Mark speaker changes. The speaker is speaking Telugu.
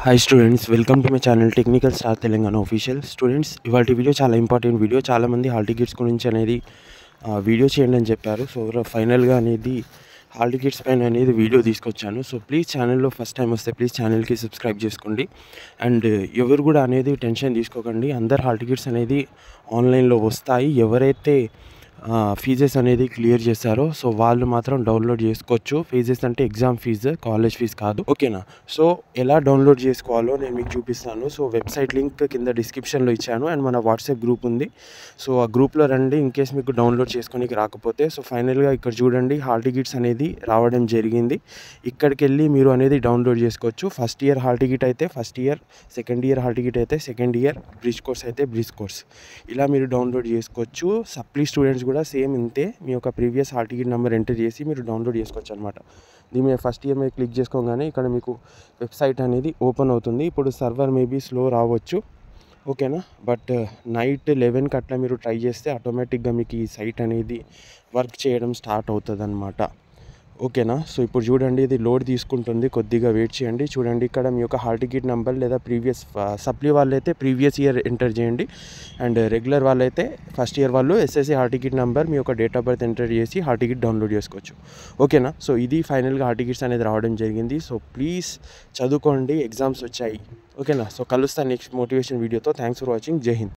Speaker 1: Hi students, welcome to my channel technical star Telangana official. Students, ఇవాళ వీడియో చాలా ఇంపార్టెంట్ వీడియో. చాలామంది హాల్ టికెట్స్ గురించి అనేది వీడియో చేయండి అని చెప్పారు. సో ఫైనల్గా అనేది హాల్ టికెట్స్ పైన అనేది వీడియో తీసుకొచ్చాను. సో ప్లీజ్ ఛానల్లో ఫస్ట్ టైం వస్తే ప్లీజ్ ఛానల్కి సబ్స్క్రైబ్ చేసుకోండి. అండ్ ఎవరు కూడా అనేది టెన్షన్ తీసుకోకండి. అందరు హాల్ టికెట్స్ అనేది ఆన్లైన్లో వస్తాయి. ఎవరైతే ఫీజెస్ అనేది క్లియర్ చేశారో సో వాళ్ళు మాత్రం డౌన్లోడ్ చేసుకోవచ్చు. ఫీజెస్ అంటే ఎగ్జామ్ ఫీజు, కాలేజ్ ఫీజు కాదు, ఓకేనా? సో ఎలా డౌన్లోడ్ చేసుకోవాలో నేను మీకు చూపిస్తాను. సో వెబ్సైట్ లింక్ కింద డిస్క్రిప్షన్లో ఇచ్చాను అండ్ మన వాట్సాప్ గ్రూప్ ఉంది. సో ఆ గ్రూప్లో రండి ఇన్ కేస్ మీకు డౌన్లోడ్ చేసుకోనికి రాకపోతే. సో ఫైనల్గా ఇక్కడ చూడండి, హాల్ టికెట్స్ అనేది రావడం జరిగింది. ఇక్కడికి వెళ్ళి మీరు అనేది డౌన్లోడ్ చేసుకోవచ్చు. ఫస్ట్ ఇయర్ హాల్ టికెట్ అయితే first year, second year hall ticket అయితే సెకండ్ ఇయర్, బ్రిడ్జ్ కోర్స్ అయితే బ్రిడ్జ్ కోర్స్, ఇలా మీరు డౌన్లోడ్ చేసుకోవచ్చు. సప్లీ స్టూడెంట్స్ కూడా సేమ్ ఇంతే. మీ యొక్క previous hall ticket number enter చేసి మీరు డౌన్లోడ్ చేసుకోవచ్చు అనమాట. దీని మీద ఫస్ట్ ఇయర్ మీద క్లిక్ చేసుకోగానే ఇక్కడ మీకు వెబ్సైట్ అనేది ఓపెన్ అవుతుంది. ఇప్పుడు సర్వర్ మేబీ స్లో రావచ్చు, ఓకేనా? బట్ నైట్ 11కి అట్లా మీరు ట్రై చేస్తే ఆటోమేటిక్గా మీకు ఈ సైట్ అనేది వర్క్ చేయడం స్టార్ట్ అవుతుంది అనమాట, ఓకేనా? సో ఇప్పుడు చూడండి, ఇది లోడ్ తీసుకుంటుంది, కొద్దిగా వెయిట్ చేయండి. చూడండి, ఇక్కడ మీ యొక్క హాల్ టికెట్ నెంబర్ లేదా ప్రీవియస్ సప్లీ వాళ్ళైతే ప్రీవియస్ ఇయర్ ఎంటర్ చేయండి. అండ్ రెగ్యులర్ వాళ్ళైతే ఫస్ట్ ఇయర్ వాళ్ళు ఎస్ఎస్సి హాల్ టికెట్ నెంబర్, మీ యొక్క డేట్ ఆఫ్ బర్త్ ఎంటర్ చేసి హాల్ టికెట్ డౌన్లోడ్ చేసుకోవచ్చు, ఓకేనా? సో ఇది ఫైనల్గా హాల్ టికెట్స్ అనేది రావడం జరిగింది. సో ప్లీజ్ చదువుకోండి, ఎగ్జామ్స్ వచ్చాయి, ఓకేనా? సో కలుస్తాను నెక్స్ట్ మోటివేషన్ వీడియోతో. Thanks for watching. జై హింద్.